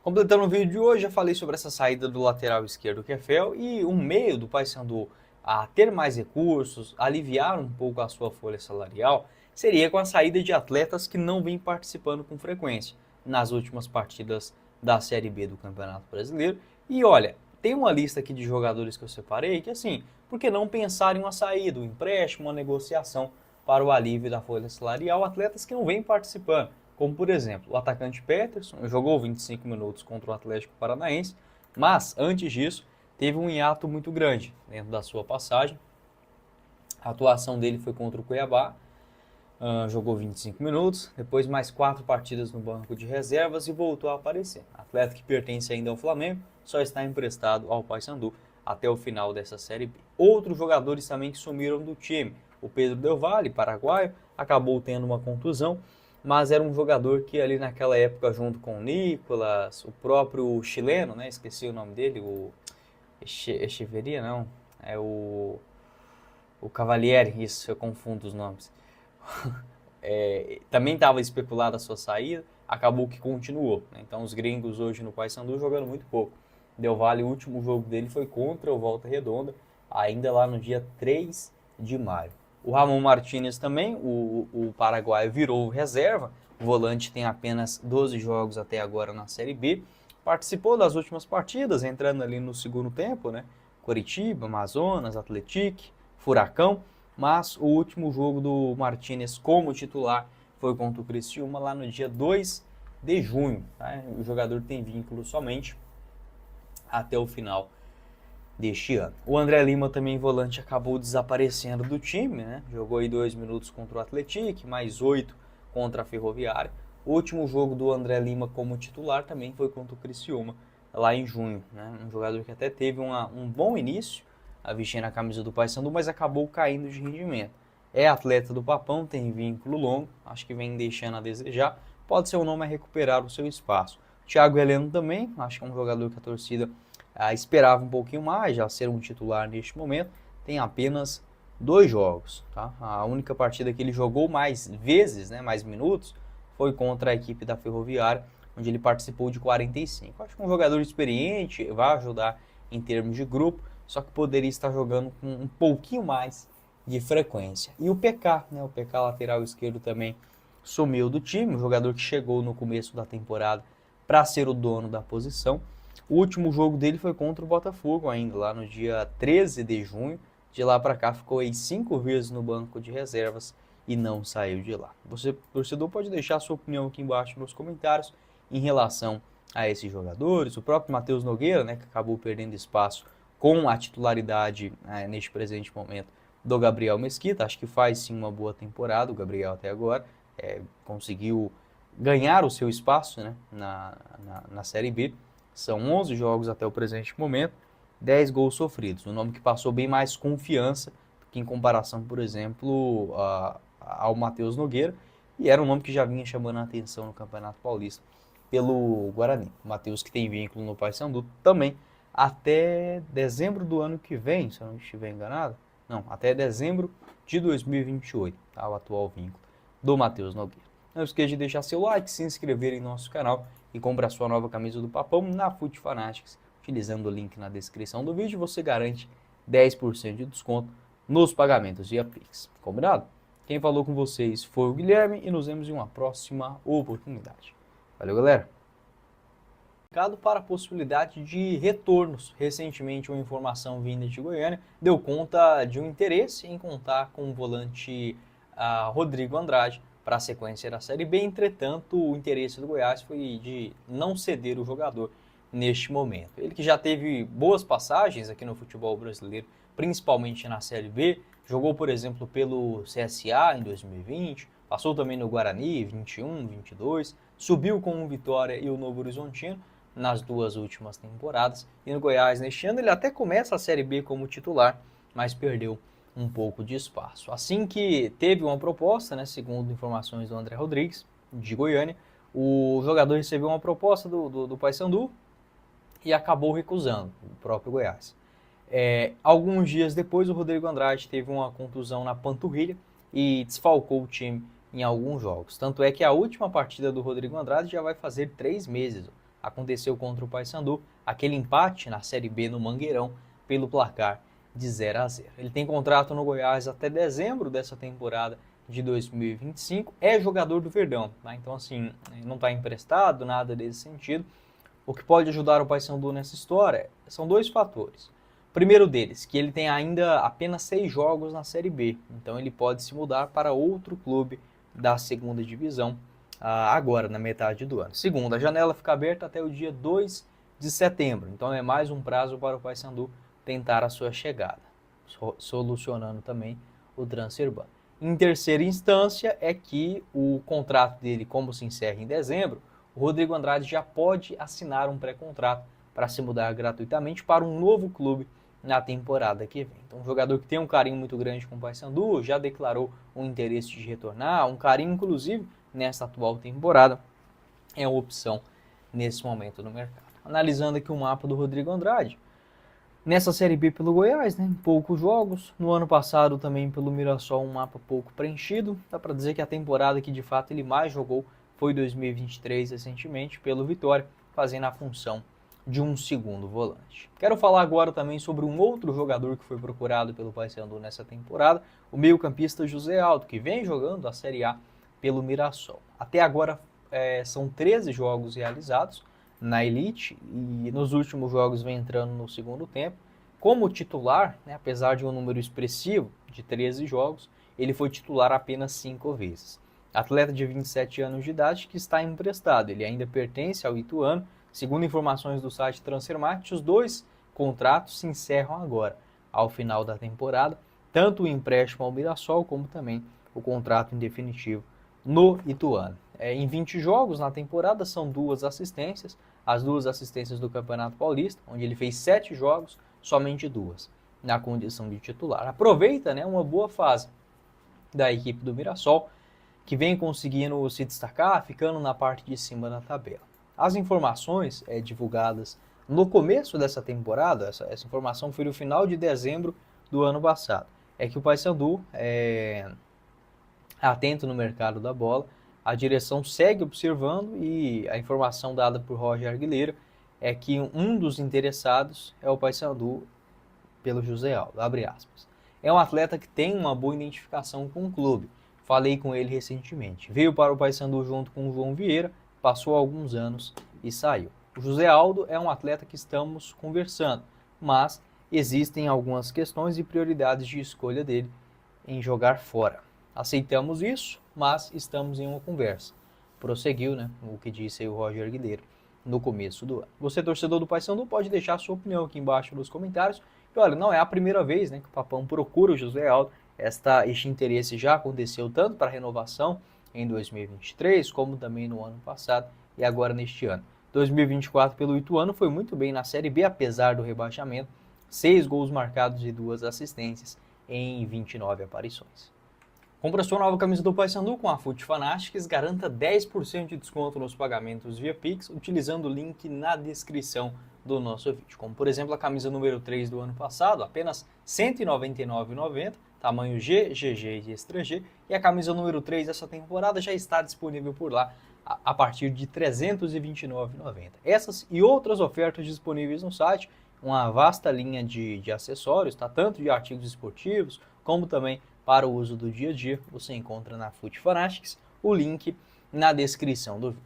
Completando o vídeo de hoje, já falei sobre essa saída do lateral esquerdo Kefel e um meio do Paysandu a ter mais recursos, aliviar um pouco a sua folha salarial, seria com a saída de atletas que não vêm participando com frequência nas últimas partidas da Série B do Campeonato Brasileiro. E olha, tem uma lista aqui de jogadores que eu separei que assim, por que não pensar em uma saída, um empréstimo, uma negociação para o alívio da folha salarial, atletas que não vêm participando? Como, por exemplo, o atacante Peterson jogou 25 minutos contra o Atlético Paranaense, mas antes disso teve um hiato muito grande dentro da sua passagem. A atuação dele foi contra o Cuiabá, jogou 25 minutos, depois mais 4 partidas no banco de reservas e voltou a aparecer. Atleta que pertence ainda ao Flamengo, só está emprestado ao Paysandu até o final dessa Série B. Outros jogadores também que sumiram do time. O Pedro Del Valle, paraguaio, acabou tendo uma contusão, mas era um jogador que ali naquela época, junto com o Nicolas, o próprio chileno, né, esqueci o nome dele, o Echeverria, não, é o Cavalieri, isso, eu confundo os nomes. Também estava especulada a sua saída, acabou que continuou, né? Então os gringos hoje no Paysandu jogando muito pouco. Del Valle, o último jogo dele foi contra o Volta Redonda, ainda lá no dia 3 de maio. O Ramon Martinez também, o paraguaio, virou reserva. O volante tem apenas 12 jogos até agora na Série B. Participou das últimas partidas, entrando ali no segundo tempo, né? Coritiba, Amazonas, Atlético, Furacão. Mas o último jogo do Martinez como titular foi contra o Criciúma lá no dia 2 de junho. Tá? O jogador tem vínculo somente até o final deste ano. O André Lima, também volante, acabou desaparecendo do time, né? Jogou aí 2 minutos contra o Atlético, mais 8 contra a Ferroviária. O último jogo do André Lima como titular também foi contra o Criciúma, lá em junho, né? Um jogador que até teve um bom início, vestindo a camisa do Paysandu, mas acabou caindo de rendimento. É atleta do Papão, tem vínculo longo, acho que vem deixando a desejar. Pode ser um nome a recuperar o seu espaço. Thiago Heleno também, acho que é um jogador que a torcida esperava um pouquinho mais, já ser um titular neste momento. Tem apenas 2 jogos, tá? A única partida que ele jogou mais vezes, né, mais minutos, foi contra a equipe da Ferroviária, onde ele participou de 45. Acho que um jogador experiente, vai ajudar em termos de grupo, só que poderia estar jogando com um pouquinho mais de frequência. E o PK, né, o PK lateral esquerdo também sumiu do time, um jogador que chegou no começo da temporada para ser o dono da posição. O último jogo dele foi contra o Botafogo ainda, lá no dia 13 de junho. De lá para cá ficou aí 5 vezes no banco de reservas e não saiu de lá. Você, torcedor, pode deixar a sua opinião aqui embaixo nos comentários em relação a esses jogadores. O próprio Matheus Nogueira, né, que acabou perdendo espaço com a titularidade neste presente momento do Gabriel Mesquita. Acho que faz sim uma boa temporada, o Gabriel até agora conseguiu ganhar o seu espaço, né, na Série B. São 11 jogos até o presente momento, 10 gols sofridos. Um nome que passou bem mais confiança que em comparação, por exemplo, ao Matheus Nogueira. E era um nome que já vinha chamando a atenção no Campeonato Paulista pelo Guarani. O Matheus, que tem vínculo no Paysandu também, até dezembro do ano que vem, se eu não estiver enganado. Não, até dezembro de 2028, tá? O atual vínculo do Matheus Nogueira. Não esqueça de deixar seu like, se inscrever em nosso canal e comprar sua nova camisa do Papão na Fute Fanatics. Utilizando o link na descrição do vídeo, você garante 10% de desconto nos pagamentos via Pix. Combinado? Quem falou com vocês foi o Guilherme e nos vemos em uma próxima oportunidade. Valeu, galera! Para a possibilidade de retornos. Recentemente, uma informação vinda de Goiânia deu conta de um interesse em contar com o volante Rodrigo Andrade para a sequência da Série B. Entretanto, o interesse do Goiás foi de não ceder o jogador neste momento. Ele que já teve boas passagens aqui no futebol brasileiro, principalmente na Série B, jogou, por exemplo, pelo CSA em 2020, passou também no Guarani 21, 22, subiu com o Vitória e o Novo Horizontino nas 2 últimas temporadas, e no Goiás neste ano ele até começa a Série B como titular, mas perdeu um pouco de espaço. Assim que teve uma proposta, né, segundo informações do André Rodrigues, de Goiânia, o jogador recebeu uma proposta do Paysandu e acabou recusando, o próprio Goiás. Alguns dias depois, o Rodrigo Andrade teve uma contusão na panturrilha e desfalcou o time em alguns jogos. Tanto é que a última partida do Rodrigo Andrade já vai fazer 3 meses. aconteceu contra o Paysandu, aquele empate na Série B no Mangueirão pelo placar de 0-0. Ele tem contrato no Goiás até dezembro dessa temporada de 2025, é jogador do Verdão, tá? Então assim, não está emprestado, nada desse sentido. O que pode ajudar o Paysandu nessa história são dois fatores. O primeiro deles, que ele tem ainda apenas 6 jogos na Série B, então ele pode se mudar para outro clube da segunda divisão agora, na metade do ano. Segundo, a janela fica aberta até o dia 2 de setembro, então é mais um prazo para o Paysandu tentar a sua chegada, solucionando também o transfer ban. Em terceira instância é que o contrato dele, como se encerra em dezembro, o Rodrigo Andrade já pode assinar um pré-contrato para se mudar gratuitamente para um novo clube na temporada que vem. Então, um jogador que tem um carinho muito grande com o Paysandu, já declarou um interesse de retornar, um carinho inclusive nessa atual temporada, é uma opção nesse momento no mercado. Analisando aqui o mapa do Rodrigo Andrade, nessa Série B pelo Goiás, né, poucos jogos. No ano passado também pelo Mirassol, um mapa pouco preenchido. Dá para dizer que a temporada que de fato ele mais jogou foi 2023 recentemente pelo Vitória, fazendo a função de um segundo volante. Quero falar agora também sobre um outro jogador que foi procurado pelo Paysandu nessa temporada, o meio-campista José Aldo, que vem jogando a Série A pelo Mirassol. Até agora são 13 jogos realizados na Elite e nos últimos jogos vem entrando no segundo tempo. Como titular, né, apesar de um número expressivo de 13 jogos, ele foi titular apenas 5 vezes. Atleta de 27 anos de idade que está emprestado, ele ainda pertence ao Ituano. Segundo informações do site Transfermarkt, os dois contratos se encerram agora, ao final da temporada, tanto o empréstimo ao Mirassol como também o contrato em definitivo no Ituano. Em 20 jogos na temporada são 2 assistências, as 2 assistências do Campeonato Paulista, onde ele fez 7 jogos, somente 2 na condição de titular. Aproveita, né, uma boa fase da equipe do Mirassol, que vem conseguindo se destacar, ficando na parte de cima da tabela. As informações divulgadas no começo dessa temporada, essa informação foi no final de dezembro do ano passado, é que o Paysandu atento no mercado da bola, a direção segue observando e a informação dada por Roger Arguilheiro é que um dos interessados é o Paysandu pelo José Aldo, abre aspas. É um atleta que tem uma boa identificação com o clube, falei com ele recentemente, veio para o Paysandu junto com o João Vieira, passou alguns anos e saiu. O José Aldo é um atleta que estamos conversando, mas existem algumas questões e prioridades de escolha dele em jogar fora. Aceitamos isso, mas estamos em uma conversa. Prosseguiu, né, o que disse aí o Roger Arguilheiro no começo do ano. Você, torcedor do Paysandu, pode deixar a sua opinião aqui embaixo nos comentários. E olha, não é a primeira vez, né, que o Papão procura o José Aldo. Este interesse já aconteceu tanto para a renovação em 2023, como também no ano passado e agora neste ano. 2024 pelo Ituano foi muito bem na Série B, apesar do rebaixamento, 6 gols marcados e 2 assistências em 29 aparições. Compre a sua nova camisa do Paysandu com a Fute Fanatics, garanta 10% de desconto nos pagamentos via Pix, utilizando o link na descrição do nosso vídeo. Como, por exemplo, a camisa número 3 do ano passado, apenas R$ 199,90, tamanho G, GG e Extra G. E a camisa número 3 dessa temporada já está disponível por lá a partir de R$ 329,90. Essas e outras ofertas disponíveis no site, uma vasta linha de acessórios, tá? Tanto de artigos esportivos, como também para o uso do dia a dia, você encontra na Fute Fanatics, o link na descrição do vídeo.